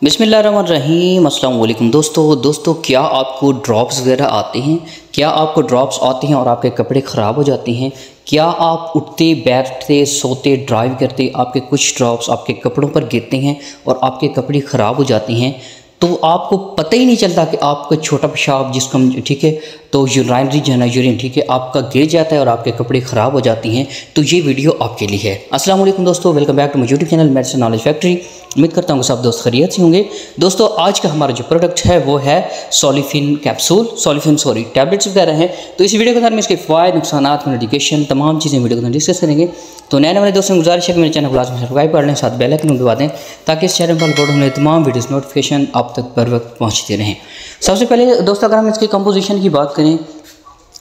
बिस्मिल्लाहिर्रहमानिर्रहीम। अस्सलाम वालेकुम दोस्तों, क्या आपको ड्रॉप्स वगैरह आते हैं? क्या आपको ड्रॉप्स आते हैं और आपके कपड़े ख़राब हो जाते हैं? क्या आप उठते बैठते सोते ड्राइव करते आपके कुछ ड्रॉप्स आपके कपड़ों पर गिरते हैं और आपके कपड़े ख़राब हो जाते हैं, तो आपको पता ही नहीं चलता कि आपका छोटा पेशाब जिसको हम ठीक है तो यूरिनरी जो है ना यूरिन ठीक है आपका गिर जाता है और आपके कपड़े ख़राब हो जाती हैं, तो ये वीडियो आपके लिए है। अस्सलाम वालेकुम दोस्तों, welcome back to my YouTube channel medicine knowledge factory. उम्मीद करता हूँ सब दोस्त खैरियत से होंगे। दोस्तों आज का हमारा जो प्रोडक्ट है वो है सोलिफिन टैबलेट्स वगैरह हैं। तो इस वीडियो के अंदर में इसके फ़ायदे नुकसान मेडिकेशन तमाम चीज़ें वीडियो के अंदर डिस्कस करेंगे। तो नए वाले दोस्तों की गुजारिश है कि मेरे चैनल को लाजमी सब्सक्राइब कर लें, साथ बेल आइकन दबा दें ताकि इस चैनल पर अपलोड होने तमाम वीडियोस नोटिफिकेशन आप तक बर वक्त पहुँचते रहें। सबसे पहले दोस्तों अगर हम इसकी कंपोजिशन की बात करें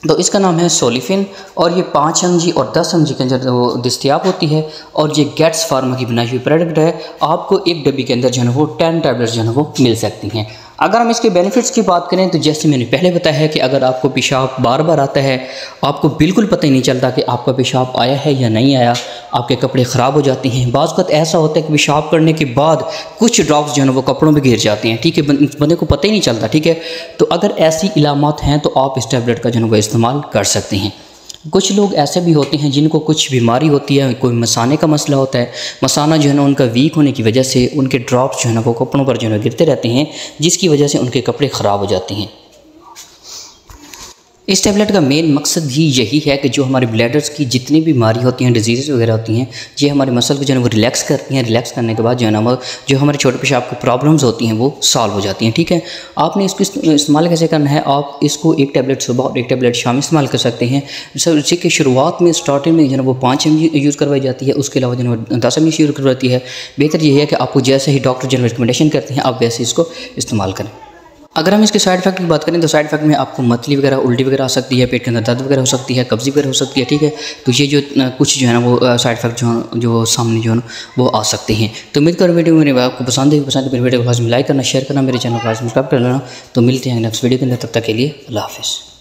तो इसका नाम है सोलिफिन और ये 5 mg और 10 mg के अंदर वो दस्तियाब होती है और ये गेट्स फार्मा की बनाई हुई प्रोडक्ट है। आपको एक डब्बी के अंदर जो है वो 10 टैबलेट्स जो है वो मिल सकती हैं। अगर हम इसके बेनिफिट्स की बात करें तो जैसे मैंने पहले बताया है कि अगर आपको पेशाब बार बार आता है, आपको बिल्कुल पता ही नहीं चलता कि आपका पेशाब आया है या नहीं आया, आपके कपड़े ख़राब हो जाते हैं। बाज़ वक़्त ऐसा होता है कि पेशाब करने के बाद कुछ ड्रॉप्स जो है वो कपड़ों में गिर जाते हैं, ठीक है, बंदे को पता ही नहीं चलता, ठीक है। तो अगर ऐसी इलामात हैं तो आप इस टैबलेट का जो है वो इस्तेमाल कर सकते हैं। कुछ लोग ऐसे भी होते हैं जिनको कुछ बीमारी होती है, कोई मसाने का मसला होता है, मसाना जो है ना उनका वीक होने की वजह से उनके ड्रॉप्स जो है ना वो कपड़ों पर जो है गिरते रहते हैं, जिसकी वजह से उनके कपड़े ख़राब हो जाते हैं। इस टैबलेट का मेन मकसद ही यही है कि जो हमारे ब्लैडर्स की जितनी बीमारी होती हैं, डिजीज़ वगैरह होती हैं, ये हमारे मसल को जो है वो रिलैक्स करती हैं। रिलैक्स करने के बाद जो है ना जो हमारे छोटे पेशाब की प्रॉब्लम्स होती हैं वो सॉल्व हो जाती हैं, ठीक है। आपने इसको इस्तेमाल कैसे करना है, आप इसको एक टैबलेट सुबह और एक टैबलेट शाम इस्तेमाल कर सकते हैं। सर इसी के शुरुआत में स्टार्टिंग में जो है वो 5 mg यूज़ करवाई जाती है, उसके अलावा जो है 10 mg यूज़ करवाती है। बेहतर यह है कि आपको जैसे ही डॉक्टर जो रिकमेंडेशन करते हैं आप वैसे इसको इस्तेमाल करें। अगर हम इसके साइड इफेक्ट की बात करें तो साइड इफेक्ट में आपको मतली वगैरह, उल्टी वगैरह आ सकती है, पेट के अंदर दर्द वगैरह हो सकती है, कब्ज़ी वगैरह हो सकती है, ठीक है। तो ये जो कुछ जो है ना वो साइड इफेक्ट जो सामने जो है ना वो आ सकते हैं। तो उम्मीद करो वीडियो मेरे आपको पसंद है मेरे वीडियो को लाजमी लाइक करना, शेयर करना, मेरे चैनल को लाजमी सब्सक्राइब कर लेना। तो मिलते हैं नेक्स्ट वीडियो के अंदर, तब तक के लिए अल्लाह हाफ़िज़।